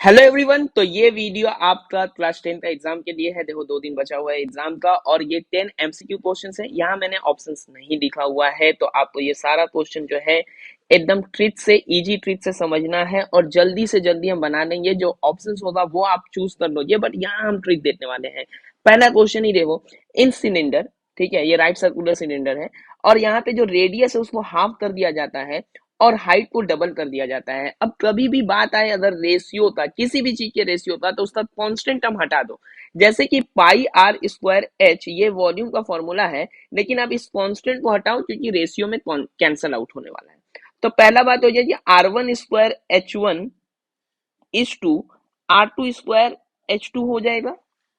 Hello everyone. तो ये video आपका क्लास 10 का एग्जाम के लिए है। देखो 2 दिन बचा हुआ है एग्जाम का और ये 10 एमसीक्यू क्वेश्चंस है। यहाँ मैंने ऑप्शंस नहीं लिखा हुआ है, तो आपको ये सारा क्वेश्चन जो है एकदम ट्रिक से, इजी ट्रिक से समझना है और जल्दी से जल्दी हम बना लेंगे। जो ऑप्शंस होगा वो आप चूज कर लो, बट यहाँ हम ट्रिक देने वाले हैं। पहला क्वेश्चन ही देखो, इन सिलेंडर, ठीक है, ये राइट सर्कुलर सिलेंडर है और यहाँ पे जो रेडियस है उसको हाफ कर दिया जाता है और हाइट को डबल कर दिया जाता है। अब कभी भी बात आए अगर रेशियो का, किसी भी चीज के रेशियो का, तो उसका कांस्टेंट टर्म हटा दो। जैसे कि पाई आर स्क्वायर एच, ये वॉल्यूम का फॉर्मूला है, लेकिन आप इस कांस्टेंट को हटाओ क्योंकि रेशियो में कैंसल आउट होने वाला है। तो पहला बात हो जाएगी R one square H one is to R two square H two हो जाएगा।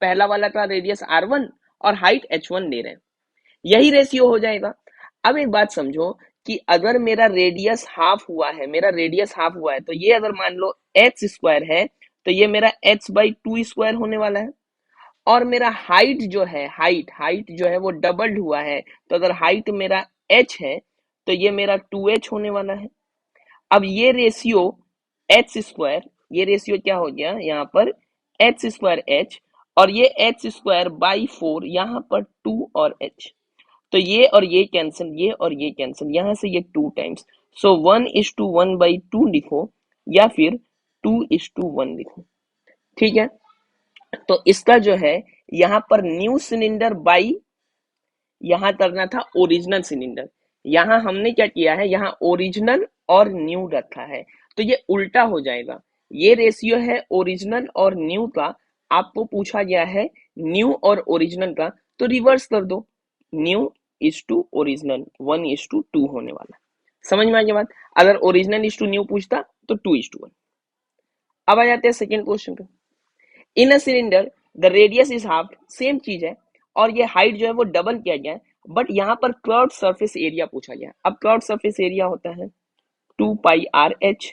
पहला वाला का रेडियस आर वन और हाइट एच वन ले रहे हैं, यही रेशियो हो जाएगा। अब एक बात समझो कि अगर मेरा रेडियस हाफ हुआ है, तो ये अगर मान लो एच स्क्वायर है तो ये मेरा एच बाई टू स्क्वायर होने वाला है। और मेरा हाइट जो है, हाइट जो है वो डबल्ड हुआ है, तो अगर हाइट मेरा एच है तो ये मेरा टू एच होने वाला है। अब ये रेशियो एच स्क्वायर, ये रेशियो क्या हो गया यहाँ पर, एच स्क्वायर एच, और ये एच स्क्वायर बाई फोर, यहाँ पर टू और एच, तो ये और ये कैंसिल, ये और ये कैंसिल, यहां से ये टू टाइम्स। सो 1:1/2 लिखो या फिर 2:1 लिखो, ठीक है। तो इसका जो है यहाँ पर न्यू सिलेंडर बाई, यहाँ करना था ओरिजिनल सिलेंडर। यहाँ हमने क्या किया है, यहाँ ओरिजिनल और न्यू रखा है, तो ये उल्टा हो जाएगा। ये रेशियो है ओरिजिनल और न्यू का, आपको पूछा गया है न्यू और ओरिजिनल का, तो रिवर्स कर दो, न्यू इज टू ओरिजिनल, 1:2 होने वाला। समझ में आ गया बात। अगर ओरिजिनल इज टू न्यू पूछता तो 2:1। अब आ जाते हैं सेकेंड क्वेश्चन पे। In a cylinder the radius is half, same चीज है और ये हाइट जो है वो डबल किया गया है, बट यहाँ पर कर्व्ड सरफेस एरिया पूछा गया है। अब कर्व्ड सरफेस एरिया होता है 2πr(h),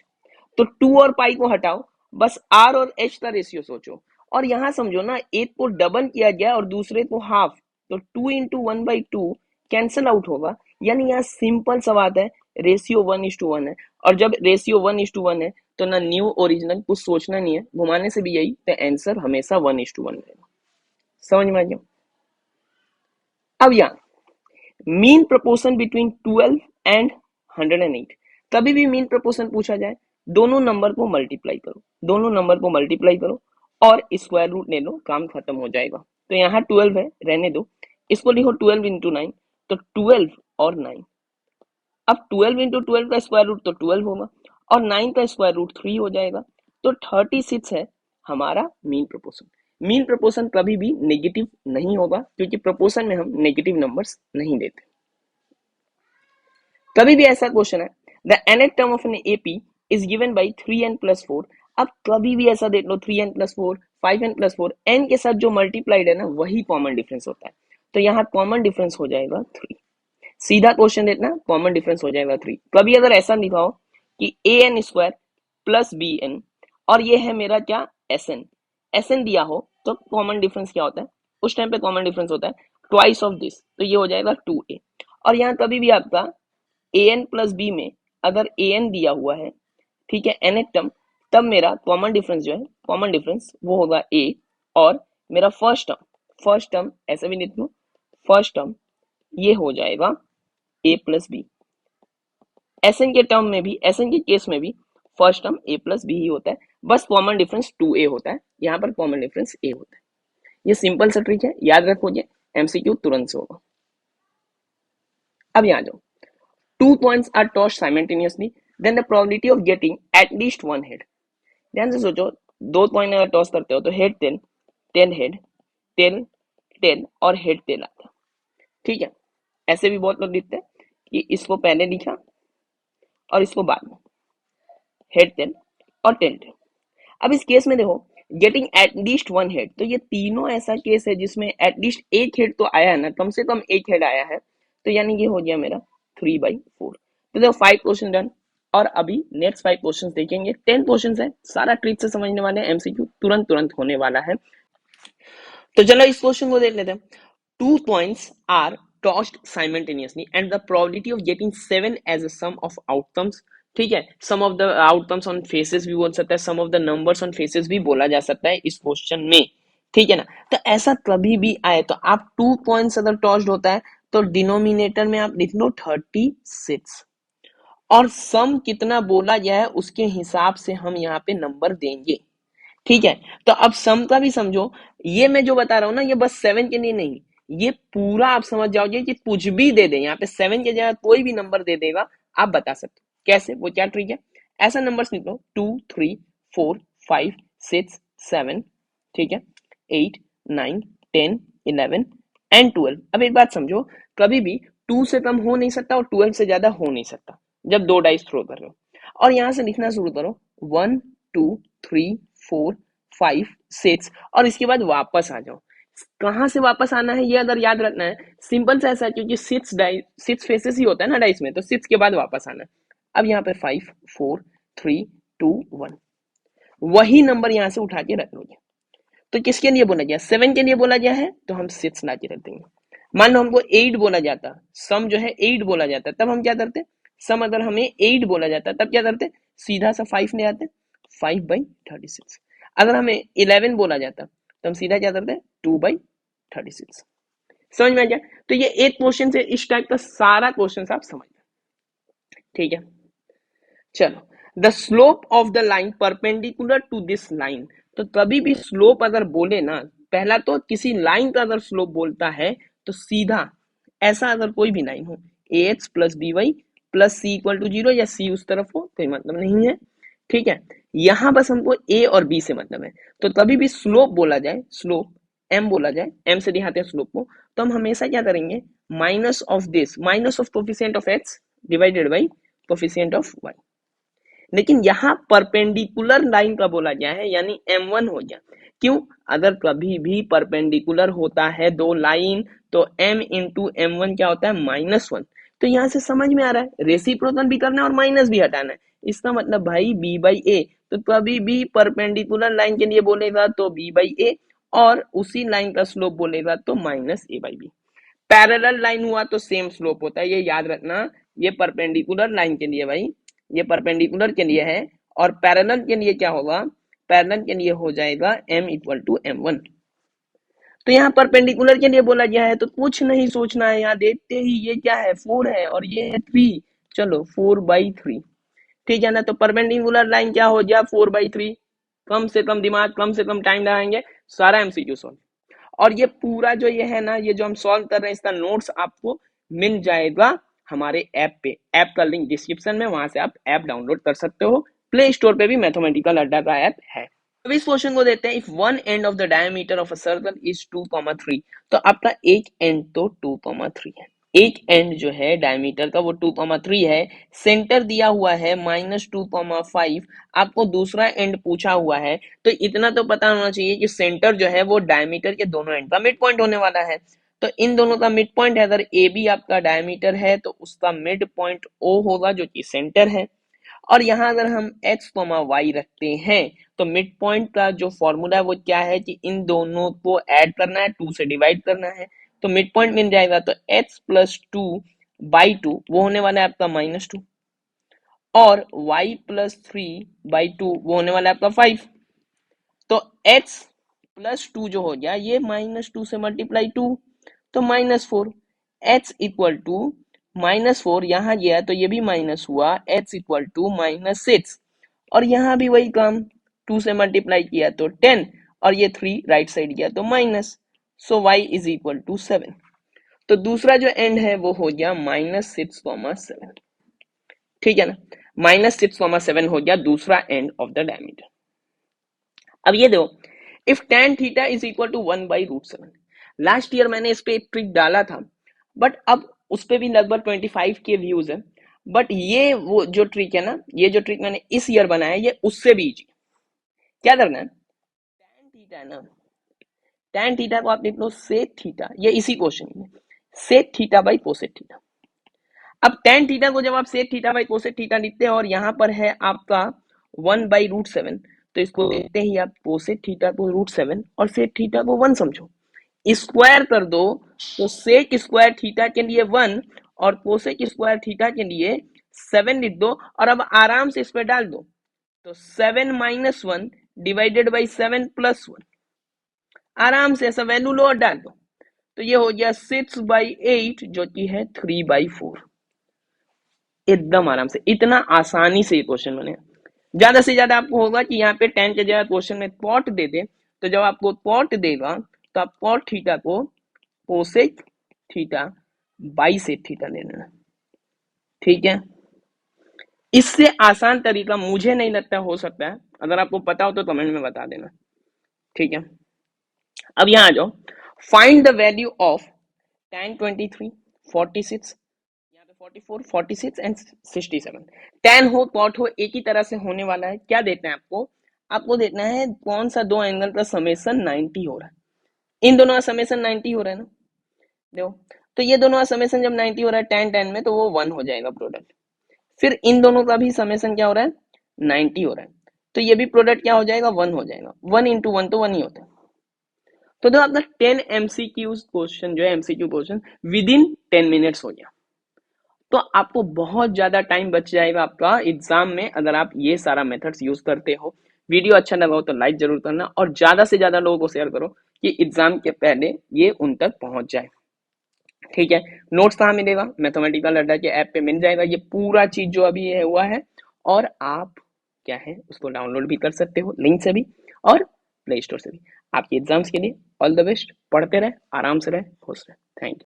तो 2 और पाई को हटाओ, बस r और h का रेशियो सोचो। और यहाँ समझो ना, एक को डबल किया गया और दूसरे को हाफ, तो 2 × 1/2 कैंसल आउट होगा। यानी यहाँ सिंपल सा बात है, रेशियो 1:1 है, और जब रेशियो 1:1 है तो ना न्यू ओरिजिनल, कुछ सोचना नहीं है, घुमाने से भी यही, तो आंसर हमेशा 1:1 रहेगा। समझ में आ गया। अब यहाँ मीन प्रोपोर्शन बिटवीन 12 एंड 108, कभी भी मीन प्रोपोर्शन पूछा जाए, दोनों नंबर को मल्टीप्लाई करो, और स्क्वायर रूट ले लो, काम खत्म हो जाएगा। तो यहाँ 12 है, रहने दो, इसको लिखो 12 × 9, तो 12 और 9। अब 12 × 12 का स्क्वायर रूट तो 12 होगा और 9 का स्क्वायर रूट 3 हो जाएगा, तो 36 है हमारा मीन प्रोपोर्शन। मीन प्रोपोर्शन कभी भी नेगेटिव नहीं होगा क्योंकि प्रोपोर्शन में हम नेगेटिव नंबर्स नहीं देते। कभी भी ऐसा क्वेश्चन है, the nth term of an AP is given by 3n+4। अब कभी भी ऐसा देख लो 3n+4, 5n+4, n के साथ जो मल्टीप्लाइड है ना वही कॉमन डिफरेंस होता है, तो यहाँ कॉमन डिफरेंस हो जाएगा 3। सीधा क्वेश्चन देखना, कॉमन डिफरेंस हो जाएगा 3। कभी अगर ऐसा लिखा हो कि an² प्लस bn और ये है मेरा क्या, sn दिया हो, तो कॉमन डिफरेंस क्या होता है उस टाइम पे, कॉमन डिफरेंस होता है ट्वाइस ऑफ दिस, तो ये हो जाएगा 2a। और यहाँ कभी भी आपका an प्लस बी में अगर an दिया हुआ है, ठीक है, nth टर्म, तब मेरा कॉमन डिफरेंस जो है, कॉमन डिफरेंस वो होगा a, और मेरा फर्स्ट टर्म ऐसे भी लिख लो, फर्स्ट टर्म ये हो जाएगा a प्लस बी। एसएन के टर्म में भी, एसएन के केस में भी first term a plus b ही होता है, बस कॉमन डिफरेंस 2a होता है, यहाँ पर कॉमन डिफरेंस a होता है। ये सिंपल सा ट्रिक है, याद रखोगे, एमसीक्यू तुरंत से होगा। अब यहाँ जाओ, 2 points are tossed simultaneously, then the probability of getting at least one head। ध्यान से सोचो, 2 पॉइंट अगर टॉस करते हो तो head tail, tail head, tail tail और हेड टेल आता है, ठीक है। ऐसे भी बहुत लोग लिखते हैं कि इसको पहले लिखा और इसको बाद में, हेड टेल और टेल टेल। अब इस केस में देखो, getting at least one head, तो ये तीनों ऐसा केस है जिसमें एटलीस्ट एक हेड तो आया है ना, कम से कम एक हेड आया है, तो यानी ये हो गया मेरा 3/4। तो देखो 5 क्वेश्चन डन, और अभी नेक्स्ट 5 क्वेश्चन देखेंगे। 10 क्वेश्चन है, सारा ट्रिक से समझने वाले हैं, एमसीक्यू तुरंत होने वाला है। तो चलो इस क्वेश्चन को देख लेते हैं। 2 points are tossed simultaneously and the probability of getting 7 as a sum of outcomes ठीक है, sum of the outcomes on faces भी बोल सकता है, sum of the numbers on faces भी बोला जा सकता है इस क्वेश्चन में, ठीक है ना। तो ऐसा कभी भी आए तो आप 2 पॉइंट्स अगर टॉस्ड होता है तो डिनोमिनेटर में आप लिख लो 36 और सम कितना बोला गया है उसके हिसाब से हम यहाँ पे नंबर देंगे, ठीक है। तो अब सम का भी समझो, ये मैं जो बता रहा हूं ना ये बस 7 के लिए नहीं, ये पूरा आप समझ जाओगे कि कुछ भी दे दे यहाँ पे 7 के जगह कोई भी नंबर दे देगा, आप बता सकते हो कैसे, वो क्या ट्रिक है। ऐसा नंबर निकलो 2 3 4 5 6 7, ठीक है, 8 9 10 11 एंड 12। अब एक बात समझो, कभी भी 2 से कम हो नहीं सकता और 12 से ज्यादा हो नहीं सकता जब दो डाइस थ्रो कर रहे हो। और यहां से लिखना शुरू करो 1 2 3 4 5 6 और इसके बाद वापस आ जाओ। कहां से वापस आना है ये अगर याद रखना है, सिंपल सा ऐसा है, क्योंकि 6 फेसेस ही होता है ना डाइस में, तो 6 के बाद वापस आना है। अब यहाँ पे 5 4 3 2 1 वही नंबर यहाँ से उठा के रख लोगे। तो किसके लिए बोला गया, 7 के लिए बोला गया है तो हम 6 ला के रख देंगे। मान लो हमको 8 बोला जाता, सम जो है 8 बोला जाता, तब हम क्या करते, सम अगर हमें 8 बोला जाता तब क्या करते, सीधा सा 5 ले आते, 5/36। अगर हमें 11 बोला जाता तो हम सीधा क्या करते, 2/36। समझ में आ गया। तो ये एक क्वेश्चन से इस टाइप का सारा क्वेश्चन आप समझ, ठीक है। चलो, the slope of the line perpendicular to this line. तो कभी भी स्लोप अगर बोले ना, पहला तो किसी लाइन का अगर स्लोप बोलता है तो सीधा ऐसा अगर कोई भी लाइन हो a x plus b y plus c equal to 0 या सी उस तरफ हो कोई मतलब नहीं है, ठीक है। यहां बस हमको ए और बी से मतलब है। तो कभी भी स्लोप बोला जाए, स्लोप एम बोला जाए, एम से दिखाते हैं स्लोप को, तो हम हमेशा क्या करेंगे, minus of this, minus of coefficient of x divided by coefficient of y. लेकिन यहाँ परपेंडिकुलर लाइन का बोला गया है, यानी M1 हो गया। क्यों, अगर कभी भी परपेंडिकुलर होता है दो लाइन तो M इंटू M1 क्या होता है, -1। तो यहाँ से समझ में आ रहा है रेसिप्रोकल भी करना है और माइनस भी हटाना है। इसका मतलब भाई B/A, तो कभी भी परपेंडिकुलर लाइन के लिए बोलेगा तो B/A और उसी लाइन का स्लोप बोलेगा तो -A/B। पैरेलल लाइन हुआ तो सेम स्लोप होता है, ये याद रखना। ये परपेंडिकुलर लाइन के लिए भाई, ये परपेंडिकुलर के लिए है, और पैरेलल के लिए क्या होगा, पैरेलल के लिए हो जाएगा m इक्वल टू m1। तो यहाँ परपेंडिकुलर के लिए बोला गया है तो कुछ नहीं सोचना है, यहाँ देखते ही ये क्या है 4 है और ये है 3, चलो 4/3, ठीक है ना। तो परपेंडिकुलर लाइन क्या हो गया 4/3, कम से कम दिमाग कम से कम टाइम लगाएंगे, सारा एमसीक्यू सॉल्व। और ये पूरा जो ये है ना, ये जो हम सॉल्व कर रहे हैं इसका नोट्स आपको मिल जाएगा हमारे ऐप पे, ऐप का लिंक डिस्क्रिप्शन में, वहां से आप ऐप डाउनलोड कर सकते हो। प्ले स्टोर पे भी मैथमेटिकल अड्डा का ऐप है। अब इस क्वेश्चन को देते हैं, if one end of the diameter of a circle is 2,3। तो आपका एक एंड तो 2,3 है, एक एंड जो है डायमीटर का वो 2,3 है, सेंटर दिया हुआ है -2,5। आपको दूसरा एंड पूछा हुआ है, तो इतना तो पता होना चाहिए कि सेंटर जो है वो डायमीटर के दोनों एंड का मिड पॉइंट होने वाला है। तो इन दोनों का मिड पॉइंट है, अगर ए बी आपका डायमीटर है तो उसका मिड पॉइंट ओ होगा जो कि सेंटर है। और यहाँ अगर हम x, y रखते हैं तो मिड पॉइंट का जो फॉर्मूला है वो क्या है कि इन दोनों को ऐड करना है, 2 से डिवाइड करना है, तो मिड पॉइंट मिल जाएगा। तो x प्लस 2/2 वो होने वाला है आपका -2, और y प्लस 3/2 वो होने वाला है आपका 5। तो x प्लस 2 जो हो गया ये -2 से मल्टीप्लाई 2 तो -4, x इक्वल टू -4, यहाँ गया तो ये भी माइनस हुआ, x इक्वल टू -6, और यहाँ भी वही काम, 2 से मल्टीप्लाई किया तो 10 और ये 3 राइट साइड गया तो minus, so y is equal to 7। तो दूसरा जो एंड है वो हो गया -6,7, ठीक है ना, -6,7 हो गया दूसरा एंड ऑफ द डायमीटर। अब ये दो, if tan theta is equal to 1/√7। Last year मैंने इस पे एक ट्रिक डाला था, बट अब उस पे भी लगभग 25 के व्यूज है। बट ये वो जो ट्रिक है ना, ये जो ट्रिक मैंने इस ईयर बनाया है ये उससे भी इजी। क्या करना है, tan थीटा है ना, tan थीटा को आप लिख लो सेक थीटा, ये इसी क्वेश्चन में sec theta by cosec theta. अब tan थीटा को जब आप sec theta by cosec theta लिखते हैं और यहाँ पर है आपका 1/√7, तो इसको देखते ही आप कोसेक थीटा को √7 और सेक थीटा को 1 समझो, स्क्वायर कर दो, तो सेक स्क्वायर थीटा के लिए 1 और कोसेक स्क्वायर थीटा के लिए 7 लिख दो और अब आराम से इस पे डाल दो। तो 7 माइनस 1 डिवाइडेड बाई 7 प्लस 1, आराम से ऐसा वैल्यू लो और डाल दो। तो ये हो गया 6/8 जो कि है 3/4। एकदम आराम से, इतना आसानी से ये क्वेश्चन बने। ज्यादा से ज्यादा आपको होगा कि यहाँ पे 10 के जगह क्वेश्चन में कॉट दे दे, तो जब आपको कॉट देगा तो आप कॉट थीटा को cosec theta by sec theta ले लेना। ठीक है, इससे आसान तरीका मुझे नहीं लगता हो सकता है। अगर आपको पता हो तो कमेंट में बता देना। ठीक है, अब यहाँ आ जाओ। Find the value of tan 23 46, यहाँ पे 44 46 एंड 67। tan हो cot हो एक ही तरह से होने वाला है। क्या देखना है आपको? आपको देखना है कौन सा दो एंगल का समेसन 90 हो रहा है। इन दोनों का समेसन 90 हो रहा है ना, देखो। तो ये दोनों का समेसन जब 90 हो रहा है tan tan में, तो वो 1 हो जाएगा प्रोडक्ट। फिर इन दोनों का भी समेसन क्या हो रहा है? 90 हो रहा है, तो ये भी प्रोडक्ट क्या हो जाएगा? 1 हो जाएगा। 1 इंटू 1 तो 1 ही होता है। तो देखो आपका 10 MCQ क्वेश्चन जो है, MCQ question with in 10 minutes हो गया। तो आपको बहुत ज्यादा टाइम बच जाएगा आपका एग्जाम में, अगर आप ये सारा मेथड्स यूज करते हो। वीडियो अच्छा लगा हो तो लाइक जरूर करना और ज्यादा से ज्यादा लोगों को शेयर करो कि एग्जाम के पहले ये उन तक पहुंच जाए। ठीक है, नोट्स कहाँ मिलेगा? मैथमेटिकल अड्डा के ऐप पे मिल जाएगा ये पूरा चीज जो अभी है हुआ है। और आप क्या है उसको डाउनलोड भी कर सकते हो लिंक से भी और प्ले स्टोर से भी। आपके एग्जाम्स के लिए ऑल द बेस्ट। पढ़ते रहे, आराम से रहे, खुश रहे। Thank you.